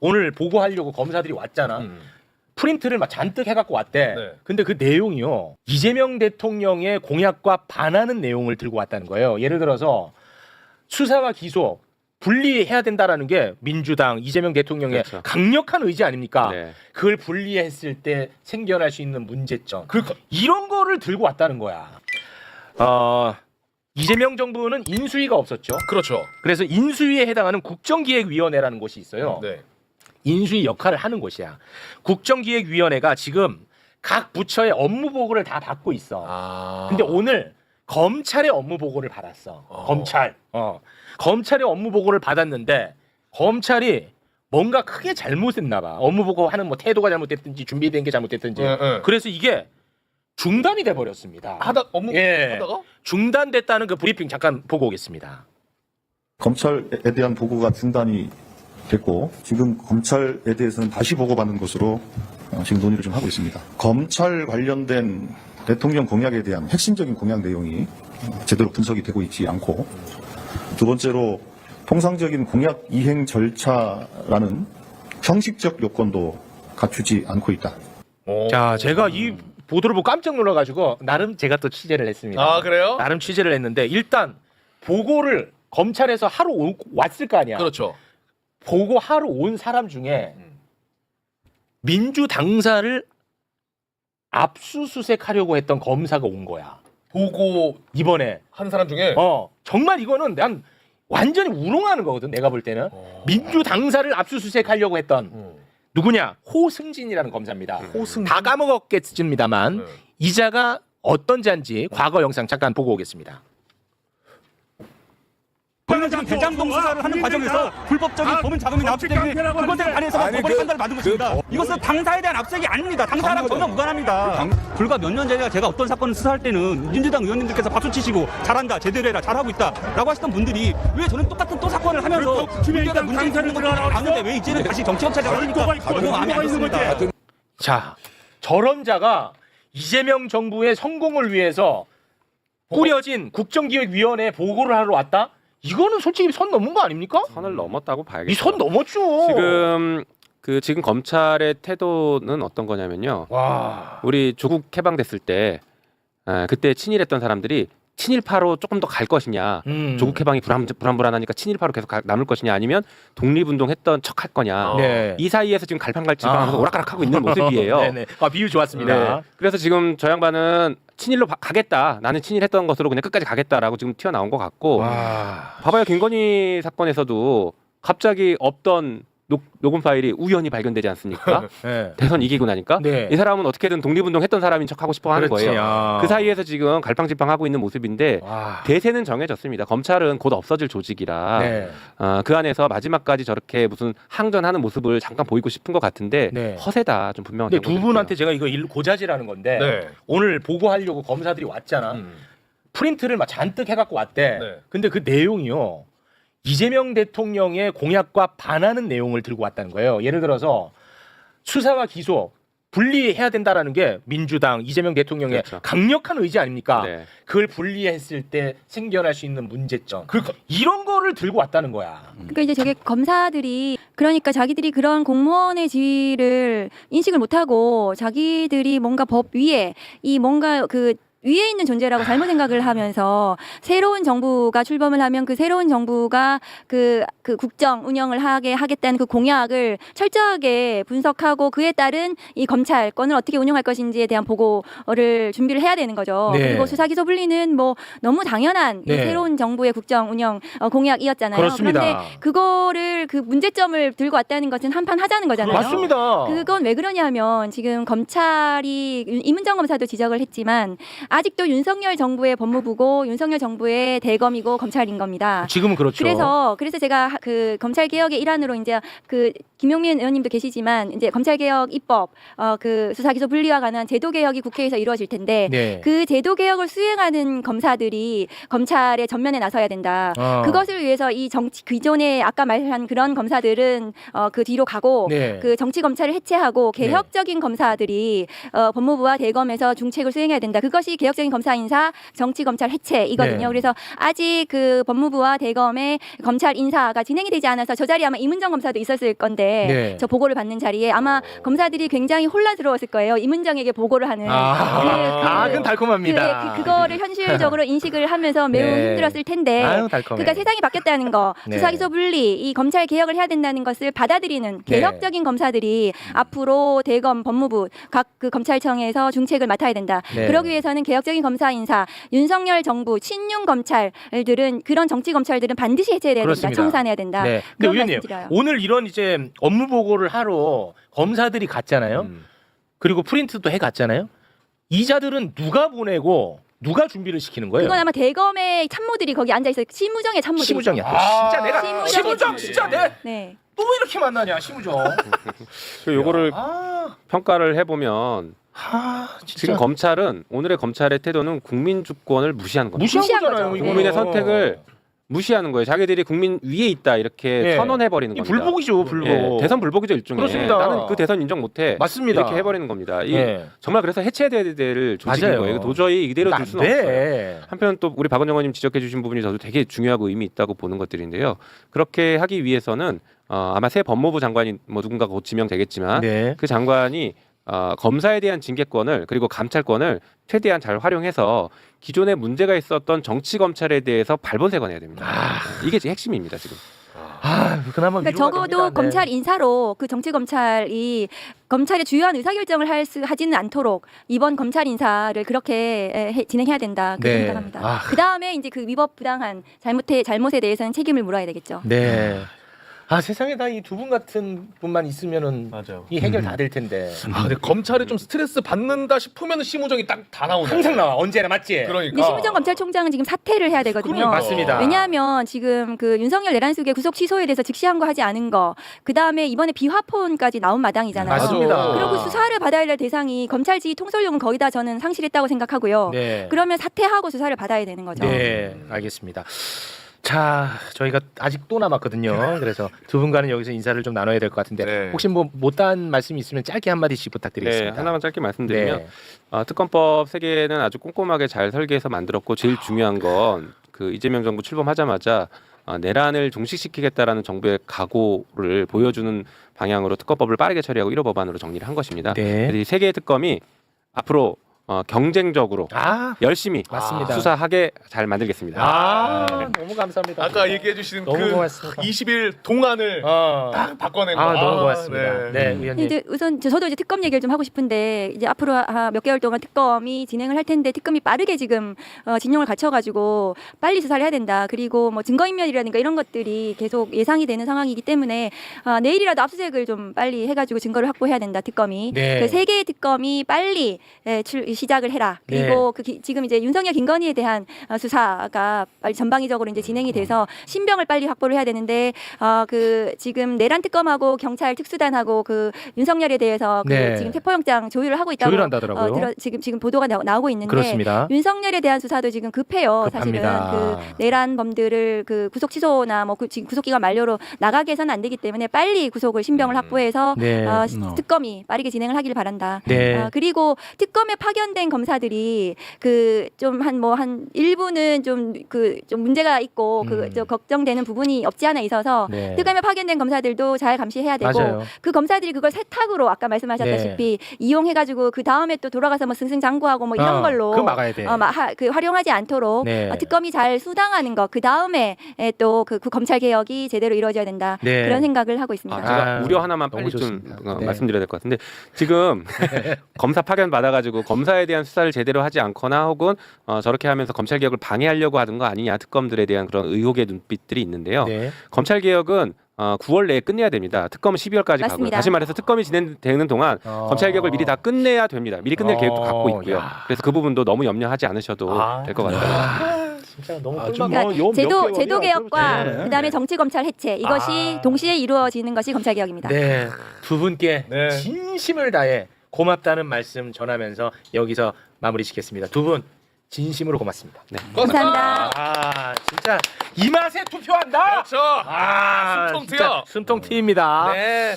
오늘 보고하려고 검사들이 왔잖아. 프린트를 막 잔뜩 해갖고 왔대. 네. 근데 그 내용이요. 이재명 대통령의 공약과 반하는 내용을 들고 왔다는 거예요. 예를 들어서 수사와 기소 분리해야 된다라는 게 민주당 이재명 대통령의 그렇죠. 강력한 의지 아닙니까? 네. 그걸 분리했을 때 생겨날 수 있는 문제점. 그러니까 이런 거를 들고 왔다는 거야. 이재명 정부는 인수위가 없었죠. 그렇죠. 그래서 인수위에 해당하는 국정기획위원회라는 곳이 있어요. 네. 인수위 역할을 하는 곳이야. 국정기획위원회가 지금 각 부처의 업무 보고를 다 받고 있어. 근데 오늘 검찰의 업무 보고를 받았어. 검찰. 검찰의 업무 보고를 받았는데 검찰이 뭔가 크게 잘못했나 봐. 업무 보고하는 뭐 태도가 잘못됐든지 준비된 게 잘못됐든지. 그래서 이게 중단이 돼 버렸습니다. 업무 예. 하다가 중단됐다는 그 브리핑 잠깐 보고 오겠습니다. 검찰에 대한 보고가 중단이 됐고 지금 검찰에 대해서는 다시 보고받는 것으로 지금 논의를 좀 하고 있습니다. 검찰 관련된 대통령 공약에 대한 핵심적인 공약 내용이 제대로 분석이 되고 있지 않고 두 번째로 통상적인 공약 이행 절차라는 형식적 요건도 갖추지 않고 있다. 자, 제가 이 보도를 보고 깜짝 놀라가지고 나름 제가 또 취재를 했습니다. 아, 그래요? 나름 취재를 했는데 일단 보고를 검찰에서 하루 왔을 거 아니야. 그렇죠. 보고하러 온 사람 중에 민주당사를 압수수색하려고 했던 검사가 온 거야. 보고 이번에. 한 사람 중에 정말 이거는 난 완전히 우롱하는 거거든. 내가 볼 때는. 민주당사를 압수수색하려고 했던 누구냐? 호승진이라는 검사입니다. 다 까먹었겠습니다만 이자가 어떤 자인지 과거 영상 잠깐 보고 오겠습니다. 저희는 지금 대장동 수사를 하는 과정에서 불법적인 법원 자금이 나왔기 때문에 그것에 관해서 법원의 판단을 받은 것입니다. 이것은 당사에 대한 압색이 아닙니다. 당사랑 전혀 무관합니다. 불과 몇 년 전에 제가 어떤 사건을 수사할 때는 민주당 의원님들께서 박수 치시고 잘한다, 제대로 해라, 잘하고 있다라고 하시던 분들이 왜 저는 똑같은 또 사건을 하면서 민주당 문제 있는 것도 아는데 왜 이제는 다시 정치검찰이라고 하니까 너무 마음에 안 듭니다. 자, 저런 자가 이재명 정부의 성공을 위해서 꾸려진 국정기획위원회에 보고를 하러 왔다? 이거는 솔직히 선 넘은 거 아닙니까? 선을 넘었다고 봐야겠죠. 이 선 넘었죠. 지금 검찰의 태도는 어떤 거냐면요. 와. 우리 조국 해방됐을 때 그때 친일했던 사람들이 친일파로 조금 더 갈 것이냐, 조국 해방이 불안불안하니까 친일파로 계속 남을 것이냐, 아니면 독립운동했던 척할 거냐. 네. 이 사이에서 지금 갈팡갈팡하면서 오락가락하고 있는 모습이에요. 네네. 비유 좋았습니다. 네. 그래서 지금 저 양반은 친일로 가겠다. 나는 친일했던 것으로 그냥 끝까지 가겠다라고 지금 튀어나온 것 같고. 와. 봐봐요. 김건희 사건에서도 갑자기 없던 녹음 파일이 우연히 발견되지 않습니까? 네. 대선 이기고 나니까 네. 이 사람은 어떻게든 독립운동 했던 사람인 척하고 싶어 하는 그렇지. 거예요. 아. 그 사이에서 지금 갈팡질팡하고 있는 모습인데 와. 대세는 정해졌습니다. 검찰은 곧 없어질 조직이라 네. 그 안에서 마지막까지 저렇게 무슨 항전하는 모습을 잠깐 보이고 싶은 것 같은데 네. 허세다. 좀 분명한. 근데 두 분한테 제가 이거 고자질하는 건데 네. 오늘 보고하려고 검사들이 왔잖아. 프린트를 막 잔뜩 해갖고 왔대. 네. 근데 그 내용이요. 이재명 대통령의 공약과 반하는 내용을 들고 왔다는 거예요. 예를 들어서 수사와 기소 분리해야 된다라는 게 민주당 이재명 대통령의 그렇죠. 강력한 의지 아닙니까? 네. 그걸 분리했을 때 생겨날 수 있는 문제점. 그러니까 이런 거를 들고 왔다는 거야. 그러니까 이제 저게 검사들이 그러니까 자기들이 그런 공무원의 지위를 인식을 못하고 자기들이 뭔가 법 위에 이 뭔가 그 위에 있는 존재라고 잘못 생각을 하면서 새로운 정부가 출범을 하면 그 새로운 정부가 그 국정 운영을 하겠다는 그 공약을 철저하게 분석하고 그에 따른 이 검찰권을 어떻게 운영할 것인지에 대한 보고를 준비를 해야 되는 거죠. 네. 그리고 수사기소 분리는 뭐 너무 당연한 이 네. 새로운 정부의 국정 운영 공약이었잖아요. 그렇습니다. 그런데 그거를 그 문제점을 들고 왔다는 것은 한판 하자는 거잖아요. 맞습니다. 그건 왜 그러냐면 지금 검찰이 임은정 검사도 지적을 했지만 아직도 윤석열 정부의 법무부고 윤석열 정부의 대검이고 검찰인 겁니다. 지금은 그렇죠. 그래서 제가 그 검찰 개혁의 일환으로 이제 그 김용민 의원님도 계시지만 이제 검찰 개혁 입법 그 수사 기소 분리와 관한 제도 개혁이 국회에서 이루어질 텐데 네. 그 제도 개혁을 수행하는 검사들이 검찰의 전면에 나서야 된다. 그것을 위해서 이 정치 기존에 아까 말한 그런 검사들은 그 뒤로 가고 네. 그 정치 검찰을 해체하고 개혁적인 검사들이 법무부와 대검에서 중책을 수행해야 된다. 그것이 개혁적인 검사 인사, 정치 검찰 해체이거든요. 네. 그래서 아직 그 법무부와 대검의 검찰 인사가 진행이 되지 않아서 저 자리에 아마 이문정 검사도 있었을 건데 네. 저 보고를 받는 자리에 아마 검사들이 굉장히 혼란스러웠을 거예요. 이문정에게 보고를 하는 그건 달콤합니다. 그거를 현실적으로 인식을 하면서 매우 네. 힘들었을 텐데 아유, 달콤해. 그러니까 세상이 바뀌었다는 거, 네. 수사기소 분리, 이 검찰 개혁을 해야 된다는 것을 받아들이는 개혁적인 검사들이 앞으로 대검, 법무부 각 그 검찰청에서 중책을 맡아야 된다. 네. 그러기 위해서는 개혁적인 검사 인사, 윤석열 정부 친윤 검찰들은 그런 정치 검찰들은 반드시 해체해야 그렇습니다. 된다. 청산해야 된다. 네. 근데 그런 의원님 말씀드려요. 오늘 이런 이제 업무 보고를 하러 검사들이 갔잖아요. 그리고 프린트도 해 갔잖아요. 이자들은 누가 보내고 누가 준비를 시키는 거예요? 그건 아마 대검의 참모들이 거기 앉아 있어요. 시무정의 참모들. 시무정이야. 진짜 내가 시무정의 시무정 참모들. 진짜 내 네. 또 이렇게 만나냐 시무정. 요거를 아, 평가를 해보면 진짜 지금 검찰은 오늘의 검찰의 태도는 국민 주권을 무시하는 겁니다. 무시한 무시한 거잖아요. 거죠. 이거는. 국민의 선택을 무시하는 거예요. 자기들이 국민 위에 있다 이렇게 네. 선언해 버리는 이 겁니다. 불복이죠, 불복. 예, 대선 불복이죠 일종의. 그렇습니다. 나는 그 대선 인정 못해. 맞습니다. 이렇게 해버리는 겁니다. 이 예. 정말 그래서 해체돼야 될 조직인 맞아요. 거예요. 도저히 이대로 둘 수는 없어요. 돼. 한편 또 우리 박원정 의원님 지적해주신 부분이 저도 되게 중요하고 의미 있다고 보는 것들인데요. 그렇게 하기 위해서는 아마 새 법무부 장관이 뭐 누군가가 곧 지명되겠지만 네. 그 장관이 검사에 대한 징계권을 그리고 감찰권을 최대한 잘 활용해서 기존에 문제가 있었던 정치 검찰에 대해서 발본색원해야 됩니다. 이게 지금 핵심입니다 지금. 그나마 그러니까 위로가 적어도 됩니다. 네. 검찰 인사로 그 정치 검찰이 검찰의 주요한 의사결정을 하지는 않도록 이번 검찰 인사를 그렇게 진행해야 된다 그렇게 네. 생각합니다. 그 다음에 이제 그 위법 부당한 잘못에 대해서는 책임을 물어야 되겠죠. 네. 세상에 다 이 두 분 같은 분만 있으면은 맞아요. 이 해결 다 될 텐데. 근데 검찰에 좀 스트레스 받는다 싶으면 시무정이 딱 다 나오네. 항상 나와. 언제나 맞지? 그러니까. 근데 심우정 검찰총장은 지금 사퇴를 해야 되거든요. 그러니까. 맞습니다. 왜냐하면 지금 그 윤석열 내란숙의 구속 취소에 대해서 즉시 항고하지 않은 거, 그 다음에 이번에 비화폰까지 나온 마당이잖아요. 맞습니다. 그리고 수사를 받아야 할 대상이 검찰 지휘 통솔력은 거의 다 저는 상실했다고 생각하고요. 네. 그러면 사퇴하고 수사를 받아야 되는 거죠. 네, 알겠습니다. 자, 저희가 아직 또 남았거든요. 그래서 두 분과는 여기서 인사를 좀 나눠야 될 것 같은데 네. 혹시 뭐 못다한 말씀이 있으면 짧게 한 마디씩 부탁드리겠습니다. 네, 하나만 짧게 말씀드리면 네. 특검법 세 개는 아주 꼼꼼하게 잘 설계해서 만들었고 제일 중요한 건 그 이재명 정부 출범하자마자 내란을 종식시키겠다라는 정부의 각오를 보여주는 방향으로 특검법을 빠르게 처리하고 1호 법안으로 정리를 한 것입니다. 네. 그래서 이 세 개의 특검이 앞으로 경쟁적으로 열심히 맞습니다. 수사하게 잘 만들겠습니다. 너무 감사합니다. 아까 얘기해 주신 너무 그 고맙습니다. 20일 동안을 딱 바꿔낸 거. 너무 고맙습니다. 네. 네, 의원님. 이제 우선 저도 이제 특검 얘기를 좀 하고 싶은데 이제 앞으로 몇 개월 동안 특검이 진행을 할 텐데 특검이 빠르게 지금 진용을 갖춰가지고 빨리 수사를 해야 된다. 그리고 뭐 증거인멸이라든가 이런 것들이 계속 예상이 되는 상황이기 때문에 내일이라도 압수수색을 좀 빨리 해가지고 증거를 확보해야 된다. 특검이. 네. 그 세 개의 특검이 빨리 시작을 해라. 그리고 지금 이제 윤석열 김건희에 대한 수사가 빨리 전방위적으로 이제 진행이 돼서 신병을 빨리 확보를 해야 되는데 그 지금 내란 특검하고 경찰 특수단하고 그 윤석열에 대해서 그 네. 지금 체포영장 조율을 하고 있다고 조율한다더라고요. 지금 보도가 나오고 있는데 그렇습니다. 윤석열에 대한 수사도 지금 급해요. 급합니다. 사실은 그 내란범들을 그 구속 취소나 뭐 지금 구속기간 만료로 나가게 해서는 안 되기 때문에 빨리 구속을 신병을 확보해서 네. 특검이 빠르게 진행을 하기를 바란다. 네. 그리고 특검에 파견된 검사들이 그 좀 한 일부는 좀 문제가 있고 좀 걱정되는 부분이 없지 않아 있어서 네. 특검에 파견된 검사들도 잘 감시해야 되고 맞아요. 그 검사들이 그걸 세탁으로 아까 말씀하셨다시피 이용해가지고 그 다음에 또 돌아가서 뭐 승승장구하고 뭐 이런 걸로 그거 막아야 돼. 그 활용하지 않도록 네. 특검이 잘 수당하는 것 그 다음에 또 그 검찰 개혁이 제대로 이루어져야 된다 네. 그런 생각을 하고 있습니다. 제가 우려 하나만 너무 빨리 좀 좋습니다. 네. 말씀드려야 될 것 같은데 지금 검사 파견 받아가지고 검사에 대한 수사를 제대로 하지 않거나 혹은 저렇게 하면서 검찰 개혁을 방해하려고 하는 거 아니냐 특검들에 대한 그런 의혹의 눈빛들이 있는데요. 네. 검찰 개혁은 9월 내에 끝내야 됩니다. 특검은 12월까지 가고요. 맞습니다. 다시 말해서 특검이 진행되는 동안 검찰 개혁을 미리 다 끝내야 됩니다. 미리 끝낼 계획도 갖고 있고요. 야. 그래서 그 부분도 너무 염려하지 않으셔도 될 것 같아요. 진짜 너무 좀 꿀맛. 뭐 그러니까 제도 개혁과 네. 그다음에 정치 검찰 해체 이것이 동시에 이루어지는 것이 검찰 개혁입니다. 네, 두 분께 네. 진심을 다해 고맙다는 말씀 전하면서 여기서 마무리 짓겠습니다. 두 분 진심으로 고맙습니다. 네. 감사합니다. 진짜 이 맛에 투표한다. 그렇죠. 숨통 숨통 트여. 숨통 트입니다. 네.